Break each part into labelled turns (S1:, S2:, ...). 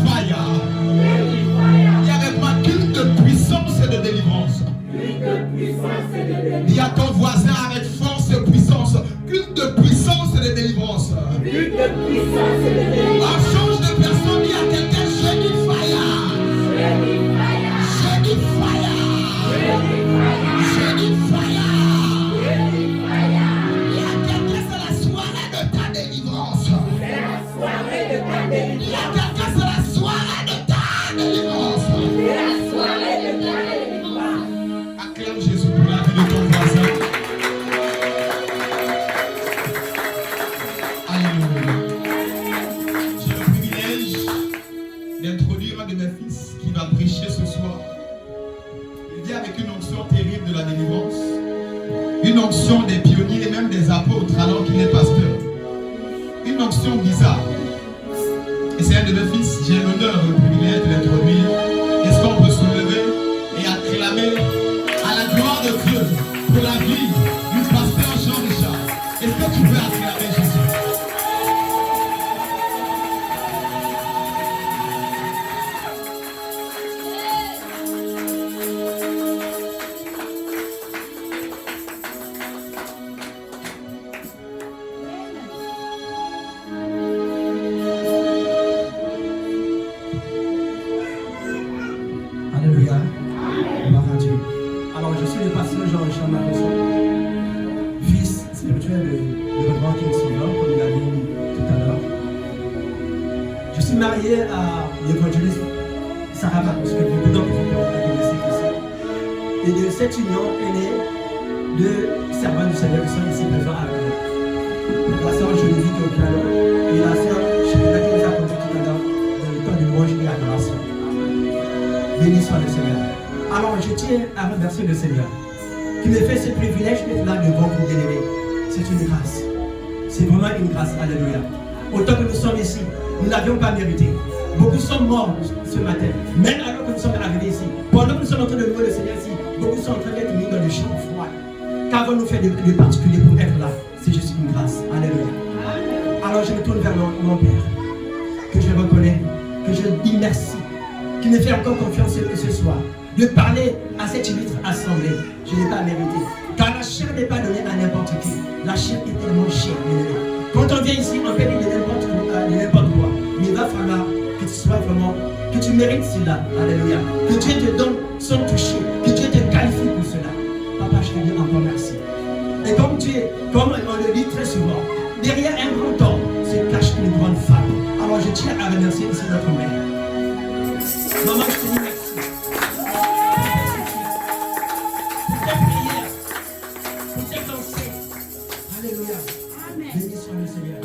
S1: fire. Dis avec moi, culte de puissance et de délivrance. Dis à ton voisin avec force et puissance, culte de puissance et de délivrance. En change de personne, dis à quelqu'un, shake it fire. Shake it fire. Shake it fire. Dis à quelqu'un, c'est la soirée de ta délivrance. Il y a quelqu'un, c'est la soirée de ta délivrance. Acclame Jésus pour la vie de ton voisin. Alléluia. J'ai le privilège d'introduire un de mes fils qui va prêcher ce soir. Il vient avec une onction terrible de la délivrance. Une onction des pionniers et même des apôtres alors qu'il est pasteur. Une onction bizarre. Et c'est un de mes fils, j'ai l'honneur et le privilège de l'introduire. Est-ce qu'on peut se lever et acclamer à la gloire de Dieu pour la vie du pasteur Jean-Richard? Est-ce que tu peux acclamer Jésus?
S2: Alléluia. Gloire à Dieu. Alors, je suis le pasteur Jean-Richard Maresson, fils spirituel de Reverend King Silver, comme il a dit tout à l'heure. Je suis marié à l'évangéliste Sarah Maresson, que beaucoup d'entre vous connaissez ici. Et de cette union est né deux servants du Seigneur qui sont ici présents avec nous. La sœur Geneviève qui est au piano et la sœur Chérina qui nous a conduit tout à l'heure dans le temps de louange et d'adoration. Béni soit le Seigneur. Alors je tiens à remercier le Seigneur qui me fait ce privilège d'être là devant vous, bien-aimés. C'est une grâce. C'est vraiment une grâce. Alléluia. Autant que nous sommes ici, nous n'avions pas mérité. Beaucoup sont morts ce matin, même alors que nous sommes arrivés ici. Pendant que nous sommes en train de louer le Seigneur ici, beaucoup sont en train d'être mis dans le champ froid. Qu'avons-nous fait de particulier pour être là? C'est juste une grâce. Alléluia. Alors je me tourne vers mon Père, que je reconnais, que je dis merci, qui me fait encore confiance ce soir, de parler à cette illustre assemblée. Je n'ai pas mérité. Car la chair n'est pas donnée à n'importe qui. La chair est tellement chère. Quand on vient ici, on peut dire de n'importe quoi. Mais il va falloir que tu sois vraiment, que tu mérites cela. Alléluia. Que Dieu te donne son toucher. Que Dieu te qualifie pour cela. Papa, je te dis encore merci. Et comme on le dit très souvent, derrière un grand homme se cache une grande femme. Alors je tiens à remercier ici notre mère. Maman, je te dis merci. Pour tes prières, pour tes conseils. Alléluia. Béni soit le Seigneur.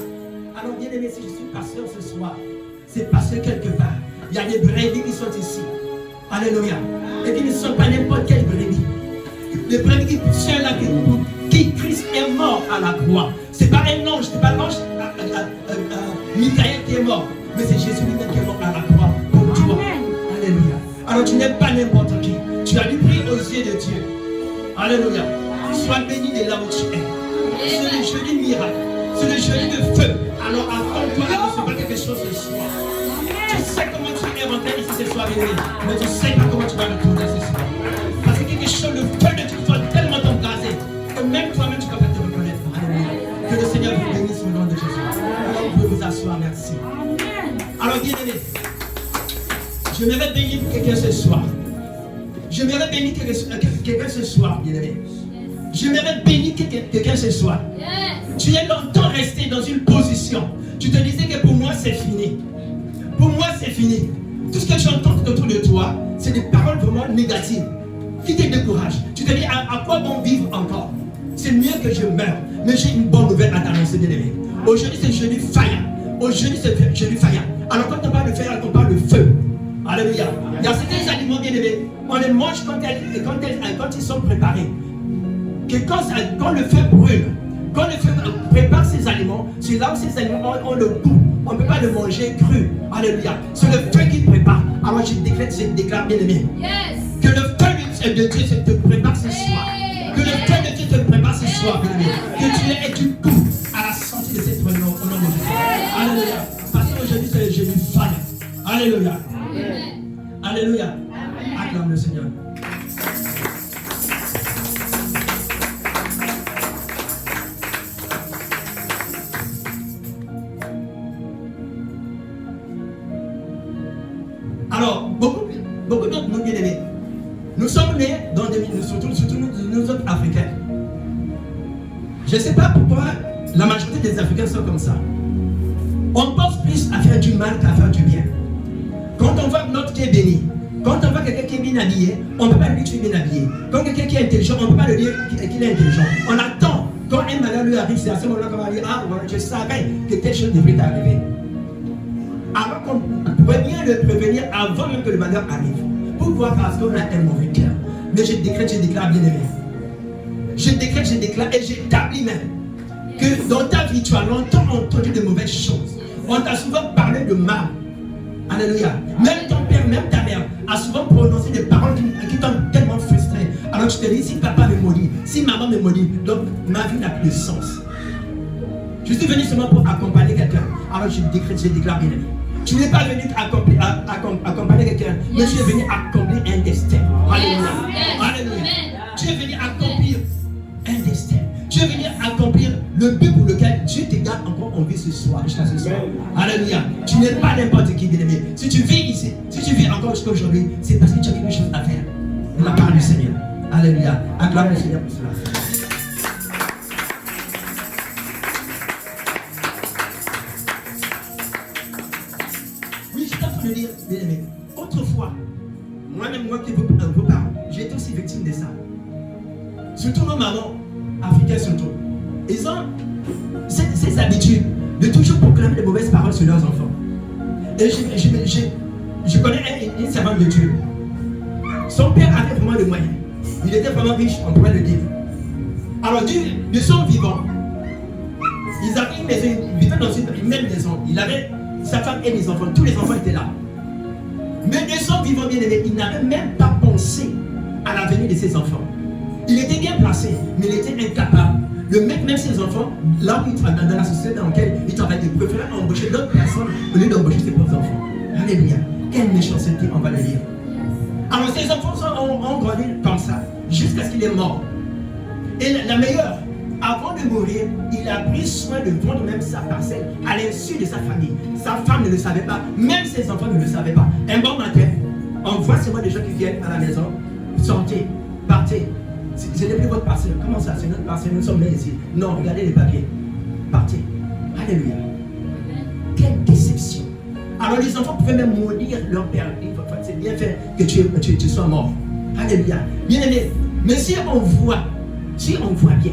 S2: Alors, bien aimé, si je suis pasteur ce soir, c'est parce que quelque part, il y a des brebis qui sont ici. Alléluia. Et qui ne sont pas n'importe quelle brebis. Les brebis qui sont là, qui Christ est mort à la croix. C'est pas un ange, c'est pas l'ange Michael qui est mort, mais c'est Jésus lui-même qui est mort à la croix pour toi. Alléluia. Alors tu n'es pas n'importe qui. Tu as du prix aux yeux de Dieu. Alléluia. Sois béni de là où tu es. C'est le jeudi miracle. C'est le jeudi de feu. Alors attends-toi à recevoir quelque chose ce soir. Tu sais comment tu es rentré ici ce soir, béni, mais tu ne sais pas comment tu vas retourner ce soir. Parce que quelque chose, le feu de Dieu va tellement t'embraser que même toi-même tu ne vas pas te reconnaître. Alléluia. Que le Seigneur vous bénisse au nom de Jésus. Alors vous pouvez vous asseoir, merci. Alors bien aimé, j'aimerais bénir quelqu'un ce soir. J'aimerais bénir quelqu'un ce soir, bien aimé. J'aimerais bénir quelqu'un ce soir. Tu es longtemps resté dans une position. Tu te disais que pour moi c'est fini. Pour moi c'est fini. Tout ce que tu entends autour de toi, c'est des paroles vraiment négatives qui te découragent. Tu te dis à quoi bon vivre encore? C'est mieux que je meure. Mais j'ai une bonne nouvelle à t'annoncer, bien aimé. Aujourd'hui c'est jeudi fire. Aujourd'hui c'est jeudi fire. Alors quand on parle de fire, on parle de feu. Alléluia. Il y a certains aliments, bien aimés, on les mange quand ils sont préparés. Que quand le feu brûle, quand le feu prépare ces aliments, c'est là où ces aliments ont le goût. On ne peut pas le manger cru. Alléluia. C'est le feu qui prépare. Alors je déclare, bien aimé, que le feu de Dieu te prépare ce soir. Que le feu de Dieu te prépare ce soir, bien aimé. Que tu aies du goût à la sortie de cette réunion au nom de Jésus. Alléluia. Parce qu'aujourd'hui c'est le jeudi fire. Alléluia. Alléluia. Acclame le Seigneur. Alors, beaucoup d'entre nous, bien-aimés, nous sommes nés dans des milieux, surtout nous autres Africains. Je ne sais pas pourquoi la majorité des Africains sont comme ça. On pense plus à faire du mal qu'à faire du bien. Quand on voit notre qui est béni, quand on voit quelqu'un qui est bien habillé, on ne peut pas lui dire que tu es bien habillé. Quand quelqu'un qui est intelligent, on ne peut pas lui dire qu'il est intelligent. On attend. Quand un malheur lui arrive, c'est à ce moment-là qu'on va dire, ah, voilà, je savais que telle chose devrait t'arriver. Alors qu'on pourrait bien le prévenir avant même que le malheur arrive. Pourquoi? Parce qu'on a un mauvais cœur. Mais je décrète, je déclare, bien aimé. Je décrète, je déclare et j'établis même que dans ta vie, tu as longtemps entendu de mauvaises choses. On t'a souvent parlé de mal. Alléluia. Même ton père, même ta mère a souvent prononcé des paroles qui t'ont tellement frustré. Alors tu te dis, si papa me maudit, si maman me maudit, donc ma vie n'a plus de sens. Je suis venu seulement pour accompagner quelqu'un. Alors je décrète, je déclare, bien aimé. Tu n'es pas venu accompagner quelqu'un, mais tu es venu accomplir un destin. Alléluia. Alléluia. Tu es venu accomplir un destin. Tu es venu accomplir le but pour lequel Dieu te garde encore en vie ce soir, jusqu'à ce soir. Alléluia. Tu n'es pas n'importe qui, bien-aimé. Si tu vis ici, si tu vis encore jusqu'à aujourd'hui, c'est parce que tu as quelque chose à faire. De la part du Seigneur. Alléluia. Acclame le Seigneur pour cela. Je dire, bien aimé, autrefois, moi-même, moi qui vos parents, j'ai été aussi victime de ça. Surtout nos mamans, africaines surtout. Ils ont ces habitudes de toujours proclamer de mauvaises paroles sur leurs enfants. Et je connais une servante de Dieu. Son père avait vraiment le moyen. Il était vraiment riche, on pourrait le dire. Alors Dieu, de son vivant, ils avaient une maison, ils vivaient dans une même maison. Il avait sa femme et les enfants, tous les enfants étaient là. Mais de son vivant bien aimé, il n'avait même pas pensé à l'avenir de ses enfants. Il était bien placé, mais il était incapable de mettre même ses enfants là où il travaille, dans la société dans laquelle il travaille. Il préférait embaucher d'autres personnes au lieu d'embaucher ses propres enfants. Alléluia. Quelle méchanceté, on va le dire. Alors ses enfants ont grandi comme ça, jusqu'à ce qu'il est mort. Et la meilleure, avant de mourir, il a pris soin de vendre même sa parcelle à l'insu de sa famille. Sa femme ne le savait pas, même ses enfants ne le savaient pas. Un bon matin, on voit seulement des gens qui viennent à la maison, sortez, partez. Ce n'est plus votre parcelle. Comment ça? C'est notre parcelle, nous sommes là ici. Non, regardez les papiers. Partez. Alléluia. Quelle déception. Alors les enfants pouvaient même maudire leur père. C'est bien fait que tu sois mort. Alléluia. Bien aimé. Mais si on voit bien,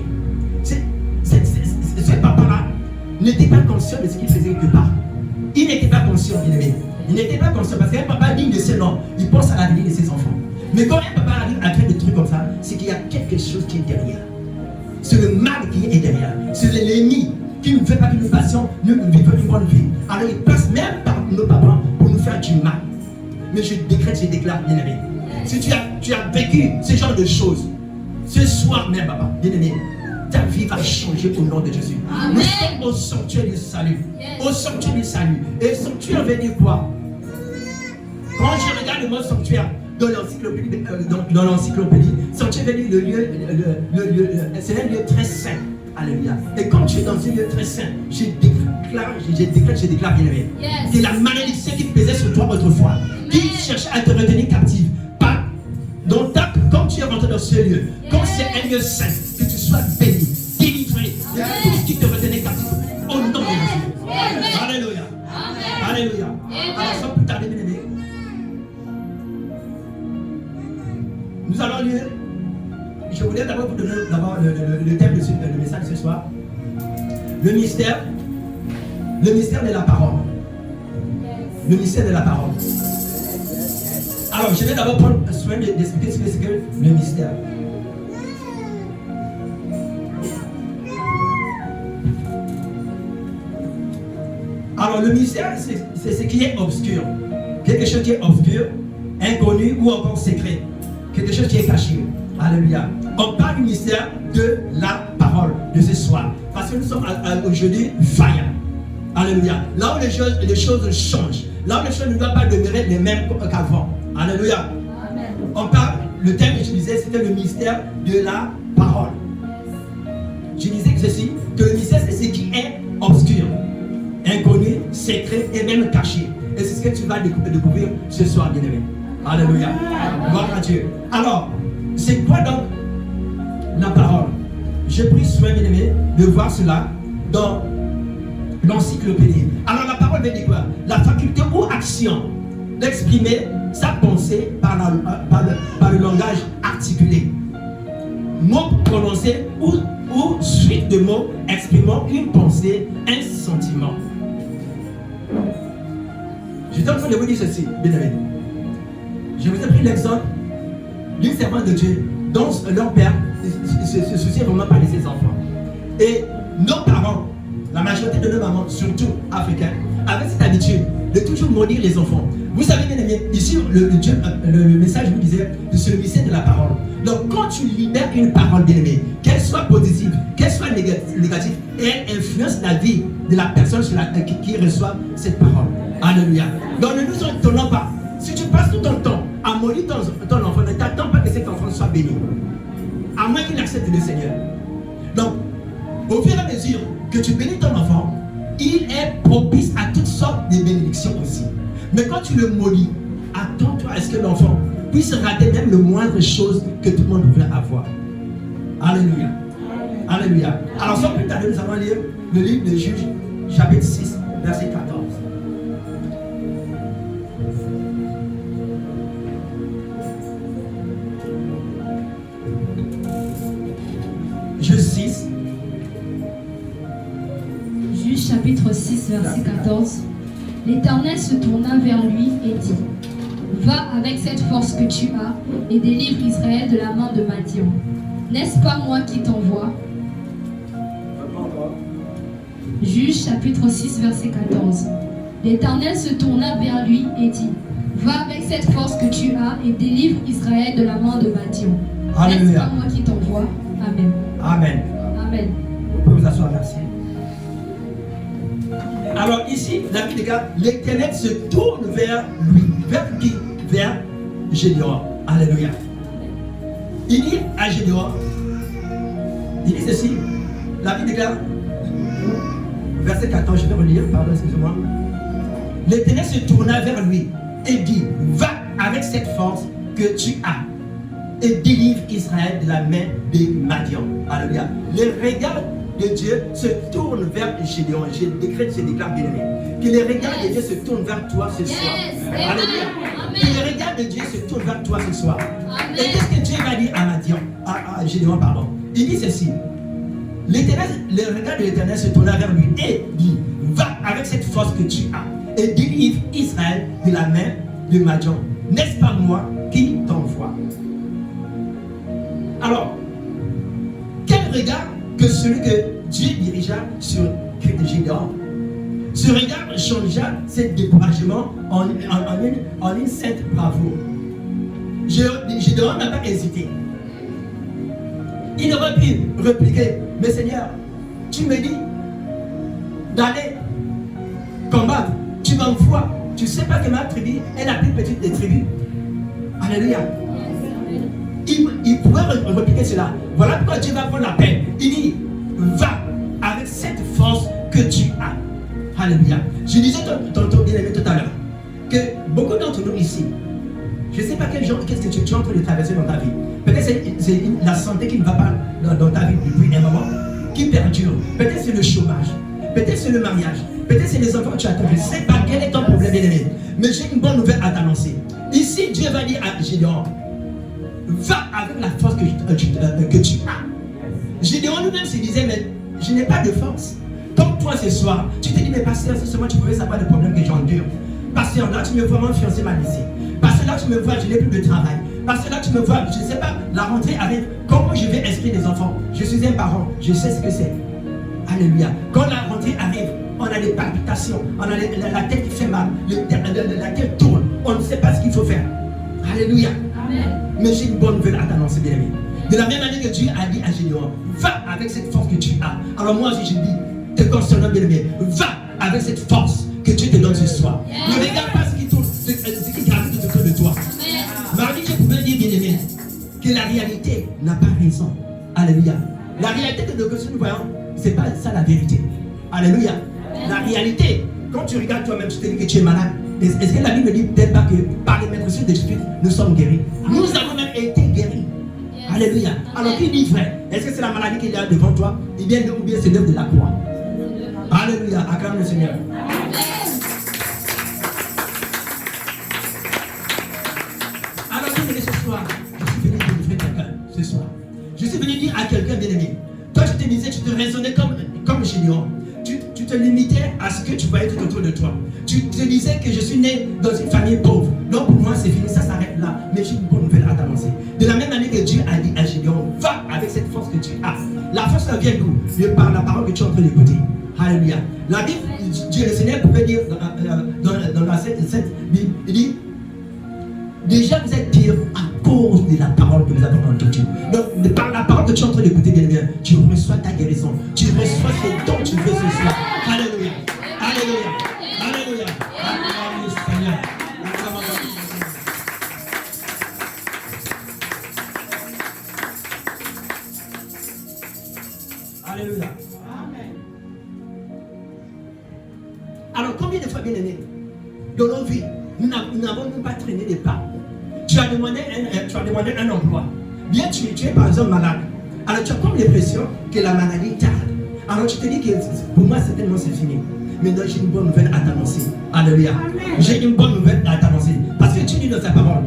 S2: ce papa-là n'était pas conscient de ce qu'il faisait quelque part. Il n'était pas conscient, bien aimé. Il n'était pas conscient parce qu'un papa digne de ses noms, il pense à l'avenir de ses enfants. Mais quand un papa arrive à faire des trucs comme ça, c'est qu'il y a quelque chose qui est derrière. C'est le mal qui est derrière. C'est l'ennemi qui ne fait pas que nous passions, nous vivons une bonne vie. Alors il passe même par nos parents pour nous faire du mal. Mais je décrète, je déclare, bien aimé. Si tu as vécu ce genre de choses, ce soir même, papa, bien aimé, ta vie va changer au nom de Jésus. Amen. Nous sommes au sanctuaire du salut. Yes. Au sanctuaire du salut. Et le sanctuaire veut dire quoi? Quand je regarde le mot sanctuaire dans l'encyclopédie, sanctuaire veut dire le lieu, c'est un lieu très saint. Alléluia. Et quand tu es dans un lieu très saint, je déclare bien aimé. Yes. C'est la malédiction qui pesait sur toi autrefois, Amen. Qui cherchait à te retenir captive. Pas dans quand tu es rentré dans ce lieu, quand c'est un lieu saint, que tu sois béni, délivré de tout ce qui te retenait captif. Au nom de Jésus. Alléluia. Alléluia. Alors sans plus tarder, bien aimé, nous allons lire. Je voulais d'abord vous donner le thème de message ce soir. Le mystère de la parole. Le mystère de la parole. Alors, je vais d'abord prendre soin d'expliquer ce que c'est que le mystère. Alors, le mystère, c'est ce qui est obscur. Quelque chose qui est obscur, inconnu ou encore secret. Quelque chose qui est caché. Alléluia. On parle du mystère de la parole de ce soir. Parce que nous sommes aujourd'hui vaillants. Alléluia. Là où les choses changent. Là, les choses ne doivent pas demeurer les mêmes qu'avant. Alléluia.
S3: Amen.
S2: On parle, le thème utilisé, c'était le mystère de la parole. Je disais que ceci, que le mystère, c'est ce qui est obscur, inconnu, secret et même caché. Et c'est ce que tu vas découvrir ce soir, bien-aimé. Alléluia. Gloire à Dieu. Alors, c'est quoi donc la parole? J'ai pris soin, bien-aimé, de voir cela dans l'encyclopédie. Alors, la parole veut dire quoi? La faculté ou action d'exprimer sa pensée par le langage articulé. Mots prononcés ou suite de mots exprimant une pensée, un sentiment. J'étais en train de vous dire ceci, bien aimé. Je vous ai pris l'exemple d'une servante de Dieu dont leur père se souciait vraiment pas de ses enfants. Et nos parents, la majorité de nos mamans, surtout africaines, avaient cette habitude de toujours maudire les enfants. Vous savez, bien aimé, ici, le message vous disait de se mystère de la parole. Donc, quand tu libères une parole, bien aimée, qu'elle soit positive, qu'elle soit négative, elle influence la vie de la personne qui reçoit cette parole. Alléluia. Donc, ne nous étonnons pas. Si tu passes tout ton temps à maudire ton enfant, ne t'attends pas que cet enfant soit béni. À moins qu'il accepte le Seigneur. Donc, au fur et à mesure que tu bénis ton enfant, il est propice à toutes sortes de bénédictions aussi. Mais quand tu le maudis, attends-toi à ce que l'enfant puisse rater même le moindre chose que tout le monde pouvait avoir. Alléluia. Alléluia. Alors sans plus tarder, nous allons lire le livre de Juges, chapitre 6, verset 14. Juges 6.
S3: Juges chapitre 6, verset 14. L'Éternel se tourna vers lui et dit: Va avec cette force que tu as et délivre Israël de la main de Madian. N'est-ce pas moi qui t'envoie? Juges chapitre 6, verset 14. L'Éternel se tourna vers lui et dit: Va avec cette force que tu as et délivre Israël de la main de Madian. N'est-ce pas moi qui t'envoie? Amen.
S2: Amen.
S3: Amen.
S2: Vous pouvez vous asseoir, merci. Alors ici, la Bible dit que l'Éternel se tourne vers lui. Vers qui? Vers Gédéon. Alléluia. Il dit à Gédéon, il dit ceci, la Bible déclare, verset 14, je vais relire, pardon, excusez-moi. L'Éternel se tourna vers lui et dit: Va avec cette force que tu as et délivre Israël de la main de Madian. Alléluia. Les regards de Dieu se tournent vers Gédéon. Je décrète, je déclare, bien aimé, que les regards de Dieu se tournent vers toi ce soir. Alléluia. Que les regards de Dieu se tournent vers toi ce soir. Amen. Et qu'est-ce que Dieu va dire à Madian, à Gédéon, pardon? Il dit ceci: l'Éternel, les regards de l'Éternel se tournent vers lui et dit: Va avec cette force que tu as et délivre Israël de la main de Madian. N'est-ce pas moi qui t'envoie? Alors, quel regard que celui que Dieu dirigea sur Gédéon. Ce regard changea ce découragement en une sainte bravoure. Gédéon n'a pas hésité. Il aurait pu répliquer: mais Seigneur, tu me dis d'aller combattre, tu m'envoies, tu ne sais pas que ma tribu est la plus petite des tribus. Alléluia. Il pouvait répliquer cela. Voilà pourquoi Dieu va prendre la peine. Il dit: va avec cette force que tu as. Alléluia. Je disais tantôt, bien aimé, tout à l'heure, que beaucoup d'entre nous ici, je ne sais pas qu'est-ce que tu es en train de traverser dans ta vie. Peut-être c'est la santé qui ne va pas dans ta vie depuis un moment, qui perdure. Peut-être c'est le chômage. Peut-être c'est le mariage. Peut-être c'est les enfants que tu attends. Je ne sais pas quel est ton problème, bien aimé. Mais j'ai une bonne nouvelle à t'annoncer. Ici, Dieu va dire à Gédéon: va avec la force que tu as. Gédéon lui-même se disait: mais je n'ai pas de force. Comme toi ce soir, tu te dis: mais pasteur, si seulement tu pouvais savoir le problème que j'endure. Pasteur, là tu me vois, mon fiancé m'a laissé. Pasteur, là tu me vois, je n'ai plus de travail. Pasteur, là tu me vois, je ne sais pas, la rentrée arrive. Comment je vais inscrire les enfants? Je suis un parent, je sais ce que c'est. Alléluia. Quand la rentrée arrive, on a des palpitations, on a la tête qui fait mal, la tête tourne, on ne sait pas ce qu'il faut faire. Alléluia. Amen. Mais j'ai une bonne nouvelle à t'annoncer, bien aimé. De la même manière que Dieu a dit à Gédéon: va avec cette force que tu as. Alors moi aussi je dis, te concernant, bien aimé, va avec cette force que Dieu te donne ce soir. Ne regarde pas ce qui gravite autour de toi. Mardi, je pouvais dire, bien aimé, que la réalité n'a pas raison. Alléluia. La réalité de ce que nous voyons, ce n'est pas ça la vérité. Alléluia. La réalité, quand tu regardes toi-même, tu te dis que tu es malade. Est-ce que la Bible ne dit peut-être pas que par les maîtres de Jésus, nous sommes guéris? Nous avons même été guéris. Alléluia. Alors qui dit vrai? Est-ce que c'est la maladie qu'il y a devant toi? Ou bien c'est l'œuvre de la croix? Alléluia. Acclame le Seigneur. Alors bien-aimé, ce soir, je suis venu délivrer quelqu'un. Ce soir, je suis venu dire à quelqu'un, bien-aimé, toi tu te disais, tu te raisonnais comme Gédéon. Tu te limitais à ce que tu voyais tout autour de toi. Tu te disais que je suis né dans une famille pauvre. Donc pour moi c'est fini, ça s'arrête là. Mais j'ai une bonne nouvelle à t'annoncer. De la même manière que Dieu a dit à Gédéon, va avec cette force que tu as. La force vient d'où? Par la parole que tu es en train d'écouter. Alléluia. La Bible, Dieu le Seigneur pouvait dire dans cette Bible, il dit, déjà vous êtes pire à cause de la parole que nous avons entendue. Donc par la parole que tu es en train d'écouter, bien bien, tu reçois ta guérison. Tu reçois ce dont tu veux ce soir. Alléluia. Alléluia. Alléluia. Acclame le Seigneur. Alléluia. Amen. Alors combien de fois, bien aimé, dans nos vies, nous n'avons même pas traîné des pas. Tu as demandé un emploi. Bien, tu es par exemple malade. Alors tu as comme l'impression que la maladie tarde. Alors tu te dis que pour moi certainement c'est fini. Mais non, j'ai une bonne nouvelle à t'annoncer. Alléluia. J'ai une bonne nouvelle à t'annoncer. Parce que tu dis dans sa parole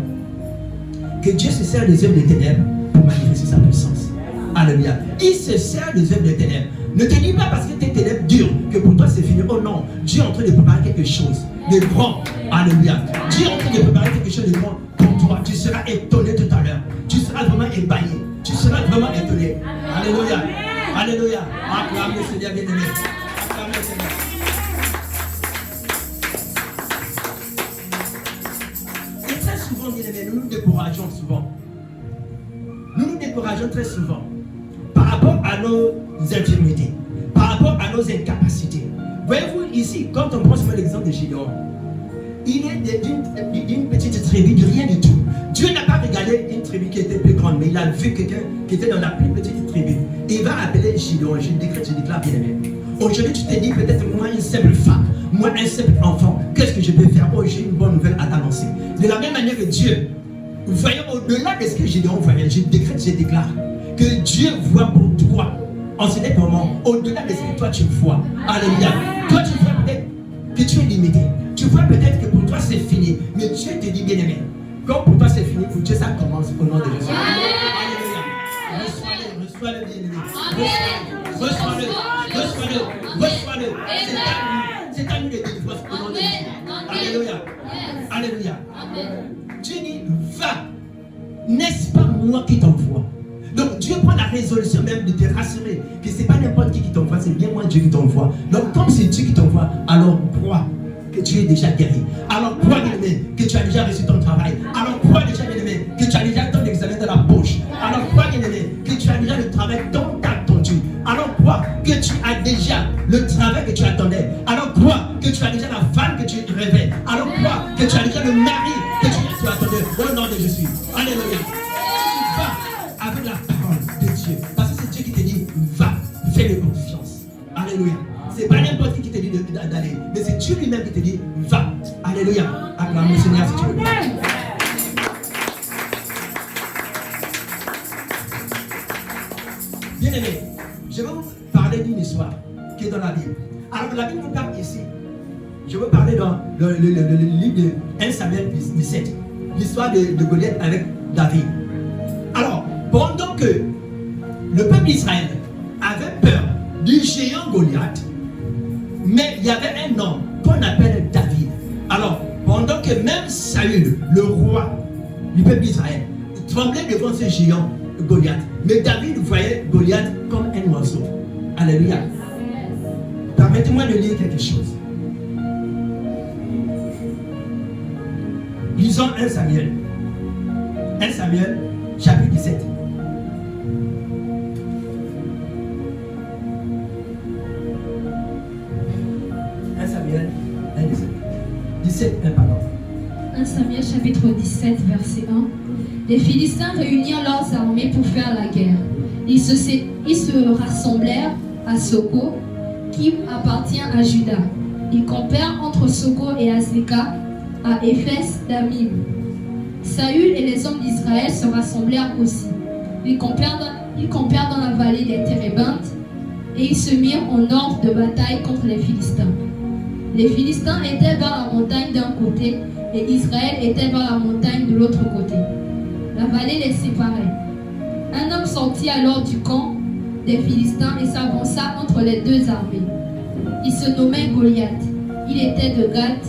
S2: que Dieu se sert des œuvres des ténèbres pour manifester sa puissance. Alléluia. Il se sert des œuvres des ténèbres. Ne te dis pas parce que tes ténèbres durent que pour toi c'est fini. Oh non, Dieu est en train de préparer quelque chose de grand. Alléluia. Dieu est en train de préparer quelque chose de grand pour toi. Tu seras étonné tout à l'heure. Tu seras vraiment ébahi. Tu seras vraiment étonné. Alléluia. Alléluia. Acclame le Seigneur bien-aimé. Acclame le Seigneur. Et très souvent, bien-aimé, nous nous décourageons souvent. Nous nous décourageons très souvent par rapport à nos infirmités, par rapport à nos incapacités. Voyez-vous ici, quand on prend seulement l'exemple de Gédéon, il est d'une petite tribu, de rien du tout. Dieu n'a pas regardé une tribu qui était plus grande, mais il a vu quelqu'un qui était dans la plus petite tribu. Il va appeler Gédéon. Je déclare bien aimé. Aujourd'hui, tu te dis peut-être moi, une simple femme, moi, un simple enfant, qu'est-ce que je peux faire? Oh, j'ai une bonne nouvelle à t'annoncer. De la même manière que Dieu, voyons au-delà de ce que Gédéon voyait, je déclare que Dieu voit pour toi en ce moment, au-delà de ce que toi tu vois. Alléluia. Toi, tu vois peut-être que tu es limité. Tu vois peut-être que pour toi c'est fini, mais Dieu te dit bien aimé. Comme pour toi c'est fini, pour Dieu ça commence au nom de Jésus. Alléluia. Reçois-le bien aimé. Reçois-le. C'est à nous de délivrance au nom de Jésus. Alléluia. Alléluia. Dieu dit, va. N'est-ce pas moi qui t'envoie? Donc Dieu prend la résolution même de te rassurer que ce n'est pas n'importe qui t'envoie, c'est bien moi Dieu qui t'envoie. Donc comme c'est Dieu qui t'envoie, alors crois que tu es déjà guéri. Alors crois bien-aimé que tu as déjà reçu ton travail. Alors crois déjà bien-aimé que tu as déjà ton examen de la poche. Alors crois bien-aimé que tu as déjà le travail dont tu as attendu. Alors crois que tu as déjà le travail que tu attendais. Alors crois que tu as déjà la femme que tu rêvais. Alors crois que tu as déjà le mari que tu attendais. Au nom de Jésus. Alléluia. Avec la parole de Dieu. Parce que c'est Dieu qui te dit, va, fais-le confiance. Alléluia. C'est pas n'importe qui te dit d'aller, mais c'est Dieu lui-même qui te dit, va. Alléluia. Acclame le Seigneur si tu veux. Bien aimé, je vais vous parler d'une histoire qui est dans la Bible. Alors la Bible nous parle ici. Je veux parler dans le livre de 1 Samuel 17. L'histoire de Goliath avec David. Alors, pendant que le peuple d'Israël avait peur du géant Goliath, mais il y avait un homme qu'on appelle David. Alors, pendant que même Saül, le roi du peuple d'Israël, tremblait devant ce géant Goliath, mais David voyait Goliath comme un oiseau. Alléluia. Permettez-moi de lire quelque chose. Lisons 1 Samuel. 1 Samuel, chapitre 17. Samuel 1, 17. 17, pardon.
S3: 1 Samuel chapitre 17, verset 1. Les Philistins réunirent leurs armées pour faire la guerre. Ils se rassemblèrent à Soko, qui appartient à Juda. Ils campèrent entre Soko et Azekah, à Éphès d'Amim. Saül et les hommes d'Israël se rassemblèrent aussi. Ils campèrent dans la vallée des Térébintes et ils se mirent en ordre de bataille contre les Philistins. Les Philistins étaient vers la montagne d'un côté et Israël était vers la montagne de l'autre côté. La vallée les séparait. Un homme sortit alors du camp des Philistins et s'avança entre les deux armées. Il se nommait Goliath. Il était de Gath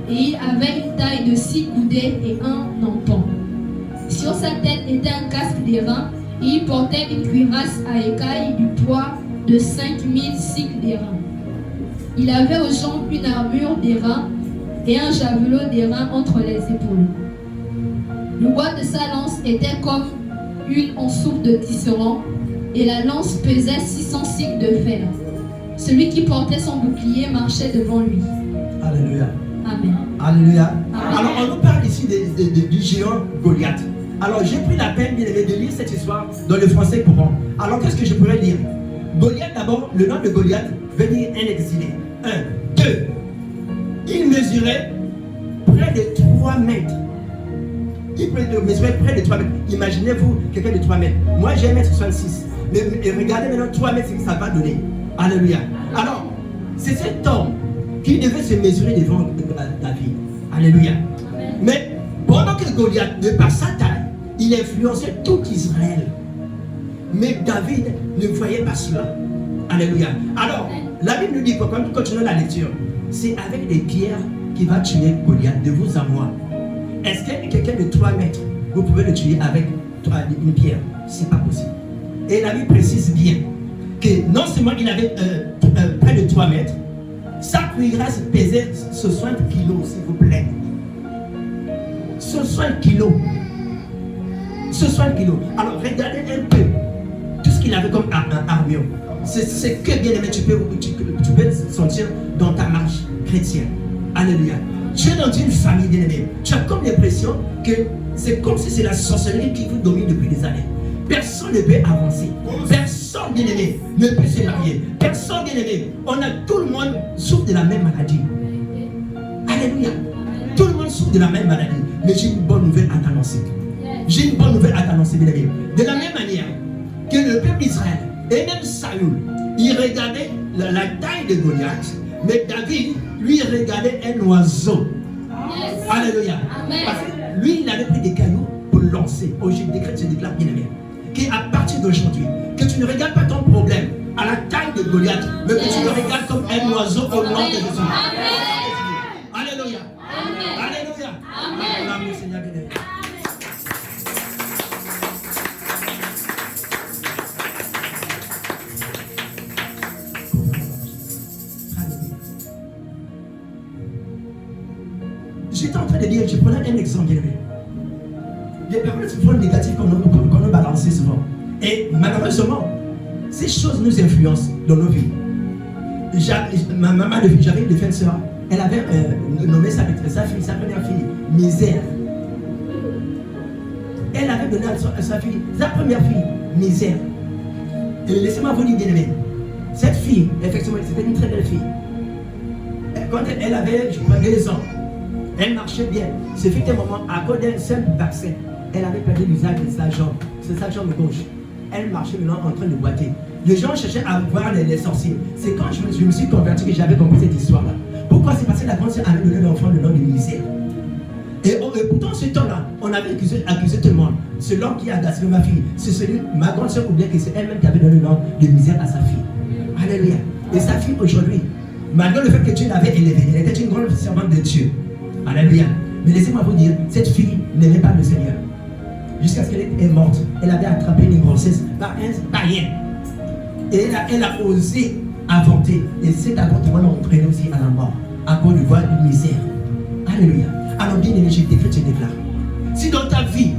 S3: et il avait une taille de 6 coudées et un empan. Sur sa tête était un casque d'airain et il portait une cuirasse à écailles du poids de 5000 cycles d'airain. Il avait aux jambes une armure d'airain et un javelot d'airain entre les épaules. Le bois de sa lance était comme une en soupe de tisserand et la lance pesait 600 cycles de fer. Celui qui portait son bouclier marchait devant lui.
S2: Alléluia.
S3: Amen.
S2: Alléluia.
S3: Amen.
S2: Alors, on nous parle ici du géant Goliath. Alors, j'ai pris la peine, bien aimé, de lire cette histoire dans le français courant. Alors, qu'est-ce que je pourrais dire? Goliath, d'abord, le nom de Goliath veut dire un exilé. 1, 2. Il mesurait près de 3 mètres. Il mesurait près de 3 mètres. Imaginez-vous quelqu'un de 3 mètres. Moi, j'ai 1m66. Mais regardez maintenant 3 mètres, ce que ça va donner. Alléluia. Alors, c'est cet homme qui devait se mesurer devant David. Alléluia.
S3: Amen.
S2: Mais pendant que Goliath, de par sa taille, il influençait tout Israël. Mais David ne voyait pas cela. Alléluia. Alors, la Bible nous dit, quand nous continuons la lecture, c'est avec des pierres qu'il va tuer Goliath, de vous à moi. Est-ce que quelqu'un de 3 mètres, vous pouvez le tuer avec une pierre? C'est pas possible. Et la Bible précise bien que non seulement il avait près de 3 mètres, sa cuirasse pesait 60 kilos, s'il vous plaît. 60 kilos. 60 kilos. Alors regardez un peu tout ce qu'il avait comme armure. C'est que bien aimé, tu peux sentir dans ta marche chrétienne. Alléluia. Tu es dans une famille bien aimée. Tu as comme l'impression que c'est comme si c'est la sorcellerie qui vous domine depuis des années. Personne ne peut avancer. Personne bien aimé ne peut se marier. Personne bien aimé. Tout le monde souffre de la même maladie. Alléluia. Tout le monde souffre de la même maladie. Mais j'ai une bonne nouvelle à t'annoncer. J'ai une bonne nouvelle à t'annoncer, bien aimé. De la même manière que le peuple d'Israël et même Saül, il regardait la taille de Goliath, mais David, lui, regardait un oiseau. Yes. Alléluia. Amen. Parce que lui, il avait pris des cailloux pour le lancer. Aujourd'hui, je décrète, je déclare, bien aimé, qu'à partir d'aujourd'hui, que tu ne regardes pas ton problème à la taille de Goliath, mais que tu le regardes comme un oiseau au nom de Jésus. Alléluia. Alléluia. Amen. Seigneur bien-aimé. J'étais en train de dire, je prenais un exemple bien aimé. Les paroles souvent négatives qu'on nous balance souvent. Et malheureusement, ces choses nous influencent dans nos vies. Ma maman, j'avais une défunte sœur, elle avait nommé sa première fille Misère. Elle avait donné à sa fille, sa première fille, Misère. Et laissez-moi vous dire, bien aimé, cette fille, effectivement, c'était une très belle fille. Quand elle avait, je crois, 2 ans, elle marchait bien. Ce fut un moment, à cause d'un seul vaccin, elle avait perdu l'usage de sa jambe, gauche. Elle marchait maintenant en train de boiter. Les gens cherchaient à voir les sorciers. C'est quand je me suis converti que j'avais compris cette histoire-là. Pourquoi? C'est parce que la grande sœur avait donné l'enfant le nom de Misère. Et pourtant, ce temps-là, on avait accusé tout le monde. C'est l'homme qui a agacé ma fille. C'est celui, ma grande sœur oubliait que c'est elle-même qui avait donné le nom de Misère à sa fille. Alléluia. Et sa fille aujourd'hui, malgré le fait que Dieu l'avait élevée, elle était une grande servante de Dieu. Alléluia. Mais laissez-moi vous dire, cette fille n'aimait pas le Seigneur. Jusqu'à ce qu'elle est morte. Elle avait attrapé une grossesse par un païen. Et elle a osé avorter. Et cet avortement l'a entraîné aussi à la mort. À cause du voie de misère. Alléluia. Alors bien aimé, je déclare. Si dans ta vie,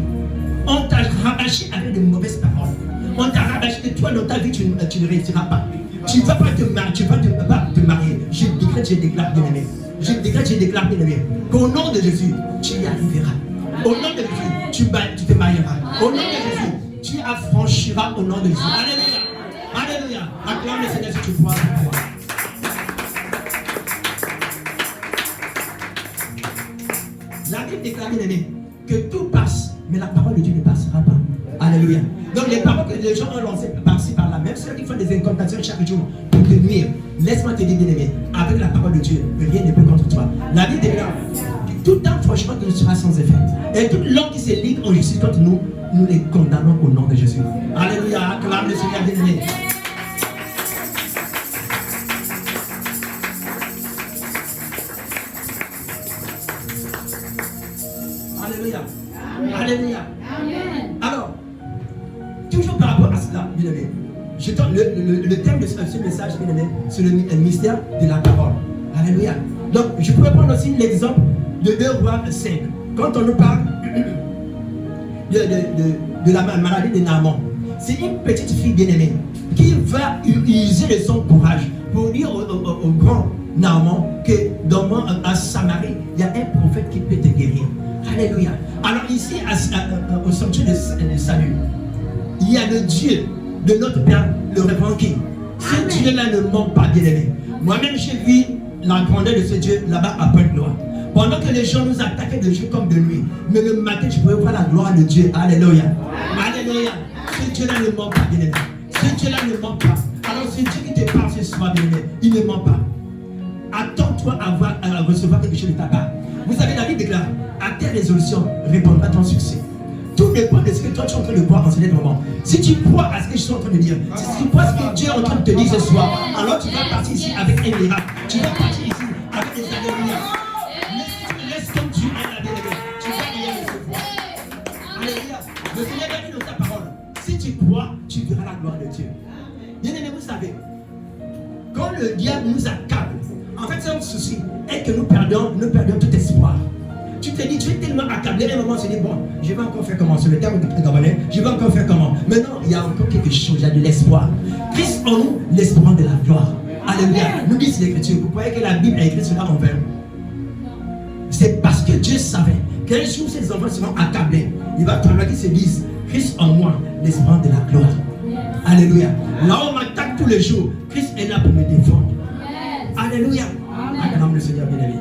S2: on t'a rabâché avec de mauvaises paroles, on t'a rabâché de toi dans ta vie, tu ne réussiras pas. Tu ne vas pas te marier. Je déclare, bien-aimé. Je déclare, bien-aimé, qu'au nom de Jésus, tu y arriveras. Au nom de Jésus, tu te marieras. Au nom de Jésus, tu affranchiras au nom de Jésus. Alléluia. Alléluia. Acclame le Seigneur si tu crois. La Bible déclare, bien-aimé, que tout passe, mais la parole de Dieu ne passera pas. Alléluia. Donc les paroles que les gens ont lancées par-ci par-là, même ceux qui font des incantations chaque jour pour te nuire, laisse-moi te dire, bien-aimé, avec la parole de Dieu, rien ne peut contre toi. La Bible déclare que tout franchement ne sera sans effet. Et toute langue qui se ligue en justice contre nous, nous les condamnons au nom de Jésus. Alléluia. Acclame le Seigneur, bien-aimé. Alléluia. Alléluia. Alors, toujours par rapport à cela, bien aimé, le thème de ce message, bien aimé, c'est le mystère de la parole. Alléluia. Donc, je pourrais prendre aussi l'exemple de 2 Rois 5. Quand on nous parle de la maladie de Naaman, c'est une petite fille bien aimée qui va user de son courage pour dire au grand Naaman que à Samarie, il y a un prophète qui peut te guérir. Alléluia. Alors ici, au sanctuaire de salut, il y a le Dieu de notre Père, le révérend King. Ce Dieu-là ne ment pas, bien aimé. Moi-même, j'ai vu la grandeur de ce Dieu là-bas à Pointe-Noire. Pendant que les gens nous attaquaient de jour comme de nuit, mais le matin, je pouvais voir la gloire de Dieu. Alléluia. Alléluia. Ce Dieu-là ne ment pas, bien aimé. Ce Dieu-là ne ment pas. Alors, ce Dieu qui te parle ce soir, bien aimé, il ne ment pas. Attends-toi à recevoir quelque chose de ta part. Vous savez, la Bible déclare, à tes résolutions répondra ton succès. Tout dépend de ce que toi tu es en train de croire en ce moment. Si tu crois à ce que je suis en train de dire, si tu crois à ce que Dieu est en train de te dire ce soir, alors tu vas partir ici avec un miracle. Tu vas partir ici avec des alléluia. Laisse comme tu es la bien-aimée. Tu vas rien recevoir. Alléluia. Le Seigneur a dit dans ta parole, si tu crois, tu verras la gloire de Dieu. Bien-aimés, vous savez, quand le diable nous accable, en fait, c'est un souci, et que nous perdons tout espoir. Tu te dis, tu es tellement accablé, à un moment, tu te dis, bon, je vais encore faire comment? C'est le terme de Gabonais, je vais encore faire comment? Maintenant, il y a encore quelque chose, il y a de l'espoir. Christ en nous, l'espoir de la gloire. Alléluia. Nous dit l'Écriture, vous croyez que la Bible a écrit cela en vain? C'est parce que Dieu savait qu'un jour, ces enfants seront accablés. Il va falloir qu'ils se disent, Christ en moi, l'espoir de la gloire. Alléluia. Là où on m'attaque tous les jours, Christ est là pour me défendre. Alléluia. Acclame le Seigneur bien-aimé.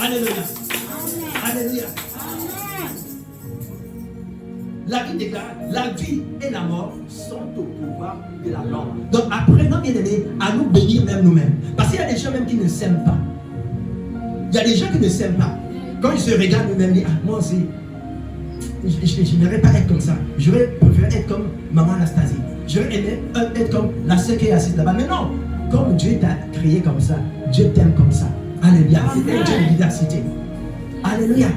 S2: Alléluia. Alléluia. La Bible déclare, la vie et la mort sont au pouvoir de la langue. Donc apprenons, bien-aimés, à nous bénir même nous-mêmes. Parce qu'il y a des gens même qui ne s'aiment pas. Il y a des gens qui ne s'aiment pas. Quand ils se regardent eux-mêmes, ils disent, moi aussi, je n'aimerais pas être comme ça. J'aurais préféré être comme maman Anastasie. J'aurais aimé être comme la sœur qui est assise là-bas. Mais non, comme Dieu t'a créé comme ça, Dieu t'aime comme ça. Alléluia. C'est un Dieu de diversité. Alléluia.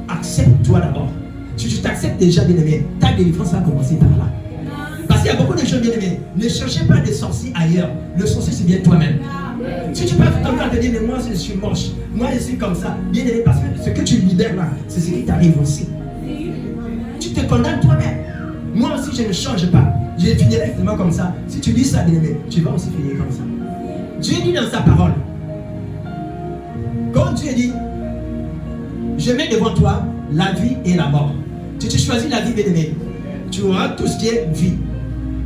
S2: Accepte-toi d'abord. Si tu t'acceptes déjà, bien-aimé, ta délivrance va commencer par là. Parce qu'il y a beaucoup de gens, bien-aimés, ne cherchez pas des sorciers ailleurs. Le sorcier, c'est bien toi-même. Si tu peux encore te dire, mais moi je suis moche, moi je suis comme ça, bien-aimé, parce que ce que tu libères là, c'est ce qui t'arrive aussi. Tu te condamnes toi-même. Moi aussi, je ne change pas. Je finirai exactement comme ça. Si tu dis ça, bien-aimé, tu vas aussi finir comme ça. Dieu dit dans sa parole, quand Dieu dit, je mets devant toi la vie et la mort. Si tu choisis la vie, bien-aimé, tu auras tout ce qui est vie.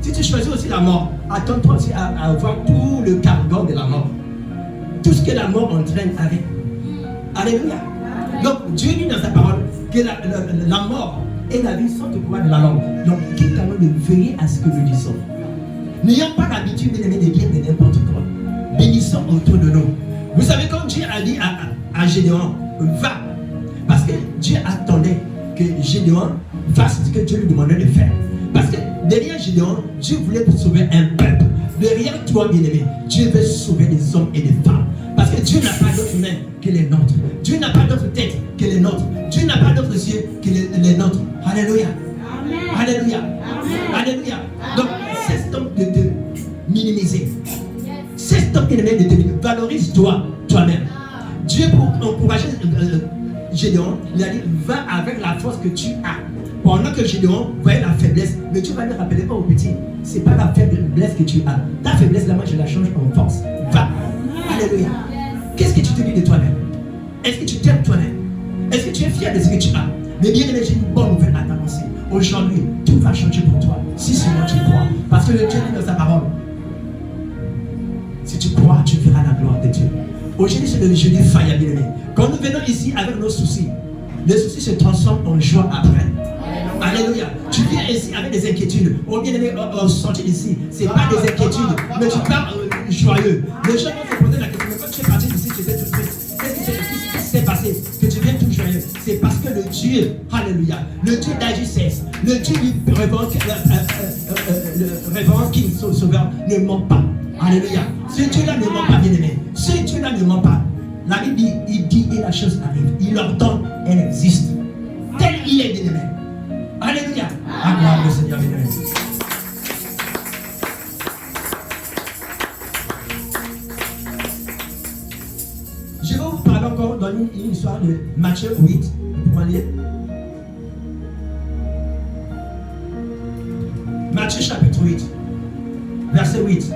S2: Si tu choisis aussi la mort, attends-toi aussi à avoir tout le cargo de la mort. Tout ce que la mort entraîne avec. Alléluia. Donc, Dieu dit dans sa parole que la mort et la vie sont au pouvoir de la langue. Donc, qu'il est à nous de veiller à ce que nous disons. N'ayons pas l'habitude, bien-aimé, de dire de n'importe quoi. Bénissons autour de nous. Vous savez, quand Dieu a dit à Gédéon, va. Parce que Dieu attendait que Gédéon fasse ce que Dieu lui demandait de faire. Parce que derrière Gédéon, Dieu voulait sauver un peuple. Derrière toi, bien-aimé, Dieu veut sauver des hommes et des femmes. Parce que Dieu n'a pas d'autres mains que les nôtres. Dieu n'a pas d'autres têtes que les nôtres. Dieu n'a pas d'autres yeux que les nôtres. Alléluia. Amen. Alléluia. Amen. Alléluia. Donc, cesse donc de te minimiser. Cesse donc, bien-aimé, de te minimiser. Valorise-toi, toi-même. Dieu, pour encourager Gédéon, il a dit, va avec la force que tu as. Pendant que Gédéon voyait la faiblesse, mais Dieu va lui rappeler, oh petit, c'est pas la faiblesse que tu as. Ta faiblesse, là, moi, je la change en force. Va. Alléluia. Qu'est-ce que tu te dis de toi-même? Est-ce que tu t'aimes toi-même? Est-ce que tu es fier de ce que tu as? Mais bien aimé, j'ai une bonne nouvelle à t'annoncer. Aujourd'hui, tout va changer pour toi. Si seulement tu crois. Parce que le Dieu dit dans sa parole, si tu crois, tu verras la gloire de Dieu. Aujourd'hui, c'est le jeudi faillant, bien aimé. Quand nous venons ici avec nos soucis, les soucis se transforment en joie après. Alléluia. Tu viens ici avec des inquiétudes. Oh bien aimé, on sortit d'ici. Ce n'est pas des inquiétudes, mais tu pars joyeux. Les gens vont te poser la question, mais quand tu es parti d'ici, tu étais tout triste. Qu'est-ce qui s'est passé? Que tu viens tout joyeux. C'est parce que le Dieu, alléluia, le Dieu d'Agissès, le Dieu du révérend King Sauveur ne ment pas. Alléluia. Ce Dieu-là ne ment pas, bien aimé. Ce Dieu-là ne ment pas. La Bible dit, il dit et la chose arrive. Il ordonne, elle existe. Tel il est, bien aimé. Alléluia. Gloire au Seigneur, bien aimé. Je vais vous parler encore dans une histoire de Matthieu 8. Vous pouvez lire. Matthieu chapitre 8, verset 8.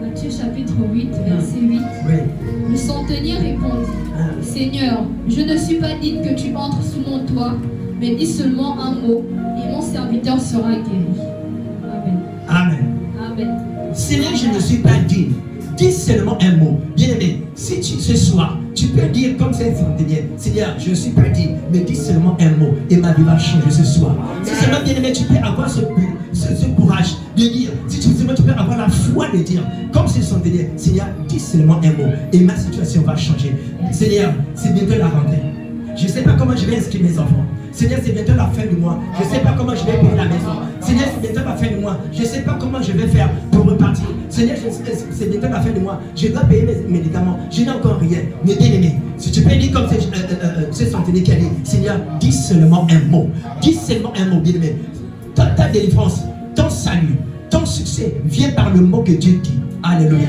S3: Matthieu chapitre 8, verset 8.
S2: Oui.
S3: Le centenier répondit, Seigneur, je ne suis pas digne que tu entres sous mon toit, mais dis seulement un mot, et mon serviteur sera guéri. Amen.
S2: Amen.
S3: Amen.
S2: Seigneur, je ne suis pas digne. Dis seulement un mot. Bien aimé, si tu, ce soir, tu peux dire comme c'est centenier, Seigneur, je ne suis pas digne, mais dis seulement un mot, et ma vie va changer ce soir. Si seulement, bien aimé, tu peux avoir ce courage de dire, si tu peux avoir la foi de dire, comme c'est centenier, Seigneur, dis seulement un mot, et ma situation va changer. Seigneur, c'est bientôt la rentrée. Je ne sais pas comment je vais inscrire mes enfants. Seigneur, c'est bientôt la fin du mois. Je ne sais pas comment je vais payer la maison. Seigneur, c'est bientôt la fin du mois. Je ne sais pas comment je vais faire pour repartir. Seigneur, c'est bientôt la fin du mois. Je dois payer mes médicaments. Je n'ai encore rien. Mais bien aimé, si tu peux dire comme ce centenier qui a dit, Seigneur, dis seulement un mot. Dis seulement un mot, bien aimé. Ta délivrance, ton salut, ton succès vient par le mot que Dieu dit. Alléluia.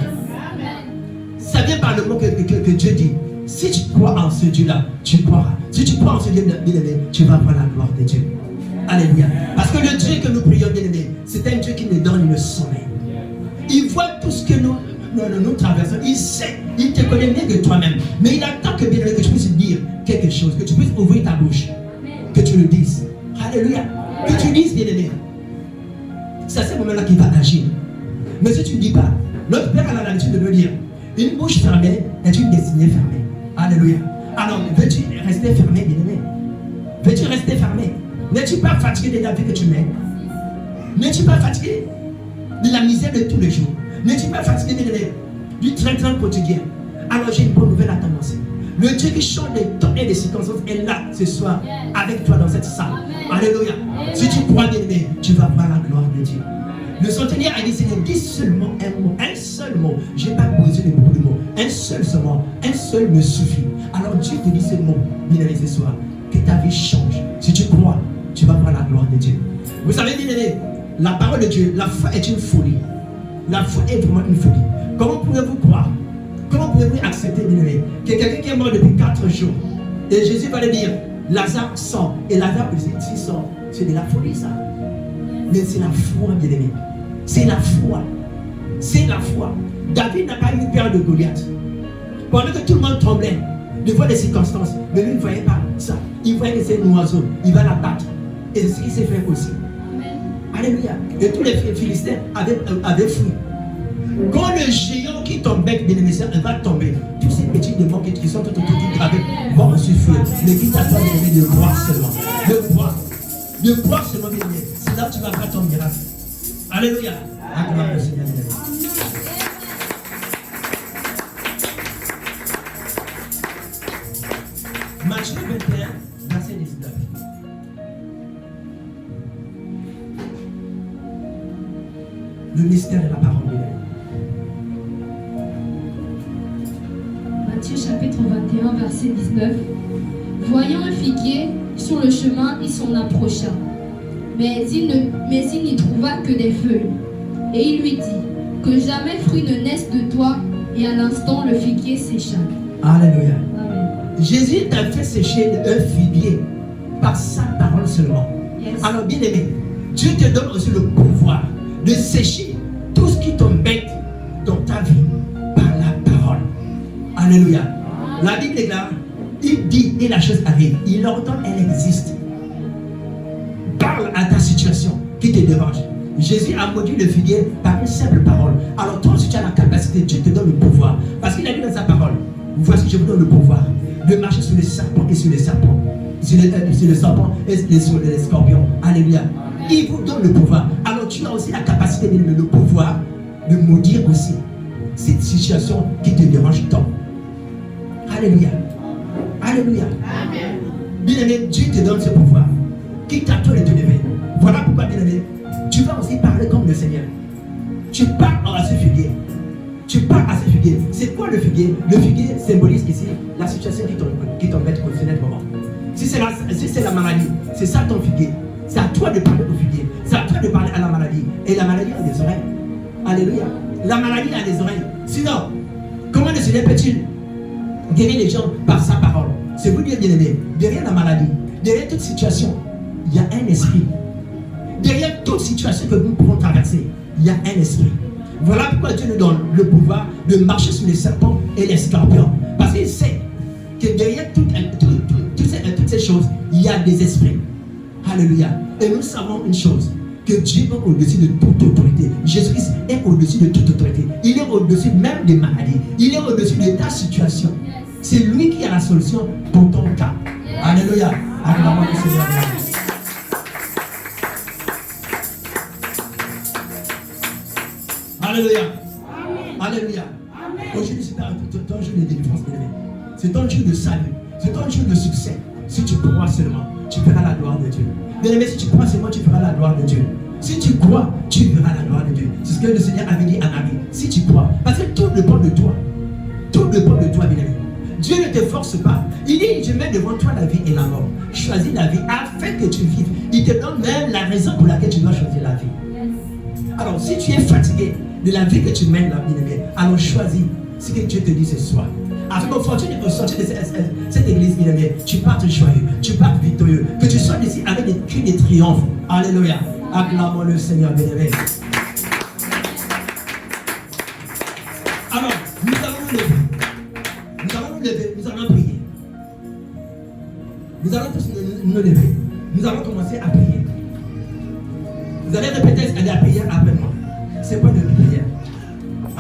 S2: Ça vient par le mot que Dieu dit. Si tu crois en ce Dieu-là, tu croiras. Si tu crois en ce Dieu, bien-aimé, tu vas voir la gloire de Dieu. Alléluia. Parce que le Dieu que nous prions, bien-aimé, c'est un Dieu qui nous donne le sommeil. Il voit tout ce que nous traversons. Il sait, il te connaît mieux que toi-même. Mais il attend que, bien-aimé, que tu puisses dire quelque chose, que tu puisses ouvrir ta bouche, que tu le dises. Alléluia. Que tu dises, bien-aimé. C'est à ce moment-là qu'il va agir. Mais si tu ne dis pas, notre Père a l'habitude de le dire. Une bouche fermée est une destinée fermée. Alléluia. Alors, veux-tu rester fermé, bien-aimé? Veux-tu rester fermé? N'es-tu pas fatigué de la vie que tu mènes? N'es-tu pas fatigué de la misère de tous les jours? N'es-tu pas fatigué, bien-aimé, du train-train quotidien? Alors, j'ai une bonne nouvelle à t'annoncer. Le Dieu qui change les temps et les circonstances est là ce soir avec toi dans cette salle. Alléluia. Si tu crois, bien-aimé, tu vas voir la gloire de Dieu. Le centenier a dit, Seigneur, dis seulement un mot, un seul mot. Je n'ai pas besoin de beaucoup de mots. Un seul seulement, un seul me suffit. Alors Dieu te dit ce mot, bien-aimé, ce soir, que ta vie change. Si tu crois, tu vas voir la gloire de Dieu. Vous savez, bien-aimé, la parole de Dieu, la foi est une folie. La foi est vraiment une folie. Comment pouvez-vous croire? Comment pouvez-vous accepter, bien-aimé, que quelqu'un qui est mort depuis 4 jours, et Jésus va le dire, Lazare sort, et Lazare s'il sort, c'est de la folie ça. Mais c'est la foi, bien-aimé. C'est la foi. C'est la foi. David n'a pas eu peur de Goliath. Pendant que tout le monde tremblait, de voir les circonstances, mais lui ne voyait pas ça. Il voyait que c'est un oiseau. Il va la battre. Et c'est ce qu'il s'est fait aussi. Alléluia. Et tous les Philistins avaient fui. Quand le géant qui tombait, bien-aimé, va tomber, tous ces petits démons qui sont tout autour qui travaillent vont suffire. Mais qui t'attend, bien-aimé, de croire seulement. De croire. De croire seulement, bien-aimé. C'est là que tu vas faire ton miracle. Alléluia. Acclame le Seigneur. Matthieu 21, verset 19. Le mystère de la parole de Dieu.
S3: Matthieu chapitre 21, verset 19. Voyant un figuier sur le chemin, il s'en approcha. Mais il n'y trouva que des feuilles. Et il lui dit, que jamais fruit ne naisse de toi. Et à l'instant, le figuier sécha.
S2: Alléluia.
S3: Amen.
S2: Jésus t'a fait sécher un figuier par sa parole seulement.
S3: Yes.
S2: Alors, bien aimé, Dieu te donne aussi le pouvoir de sécher tout ce qui t'embête dans ta vie par la parole. Alléluia. La Bible est là. Il dit et la chose arrive. Il ordonne, elle existe. Parle à ta situation qui te dérange. Jésus a maudit le figuier par une simple parole. Alors toi, si tu as la capacité, Dieu te donne le pouvoir. Parce qu'il a dit dans sa parole, voici, je vous donne le pouvoir de marcher sur les serpents et sur les serpents. Sur les serpents et sur les scorpions. Alléluia. Il vous donne le pouvoir. Alors tu as aussi la capacité de le pouvoir de maudire aussi cette situation qui te dérange tant. Alléluia. Alléluia. Amen. Bien-aimé, Dieu te donne ce pouvoir. Quitte à toi de te lever. Voilà pourquoi, bien-aimé, tu vas aussi parler comme le Seigneur. Tu parles à ce figuier. Tu parles à ce figuier. C'est quoi le figuier? Le figuier symbolise ici la situation qui t'embête au ce moment. Si c'est la maladie, c'est ça ton figuier. C'est à toi de parler au figuier. C'est à toi de parler à la maladie. Et la maladie a des oreilles. Alléluia. La maladie a des oreilles. Sinon, comment le Seigneur peut-il guérir les gens par sa parole? C'est vous dire, bien-aimé, derrière la maladie, derrière toute situation, il y a un esprit. Derrière toute situation que nous pouvons traverser, il y a un esprit. Voilà pourquoi Dieu nous donne le pouvoir de marcher sur les serpents et les scorpions. Parce qu'il sait que derrière toutes ces choses, il y a des esprits. Alléluia. Et nous savons une chose, que Dieu est au-dessus de toute autorité. Jésus-Christ est au-dessus de toute autorité. Il est au-dessus même des maladies. Il est au-dessus de ta situation. C'est lui qui a la solution pour ton cas. Alléluia. Acclamons le Seigneur. Alléluia. Alléluia. Aujourd'hui, c'est ton jour de délivrance, bien-aimé. C'est ton jour de salut. C'est ton jour de succès. Si tu crois seulement, tu verras la gloire de Dieu. Bien-aimé, si tu crois seulement, tu verras la gloire de Dieu. Si tu crois, tu verras la gloire de Dieu. C'est ce que le Seigneur avait dit à Marie. Si tu crois, parce que tout dépend de toi. Tout dépend de toi, bien-aimé. Dieu ne te force pas. Il dit, je mets devant toi la vie et la mort. Choisis la vie afin que tu vives. Il te donne même la raison pour laquelle tu dois choisir la vie. Alors, si tu es fatigué de la vie que tu mènes, bien-aimé, alors choisis ce que Dieu te dit ce soir. Afin qu'au sortir de cette église, bien-aimé, tu partes joyeux, tu partes victorieux. Que tu sois ici avec des cris de triomphe. Alléluia. Acclamons le Seigneur, bien-aimé. Alors, nous allons nous lever. Nous allons nous lever, nous allons prier. Nous allons tous nous lever. Nous allons commencer à prier. Vous allez répéter la prière après moi. C'est quoi de prier?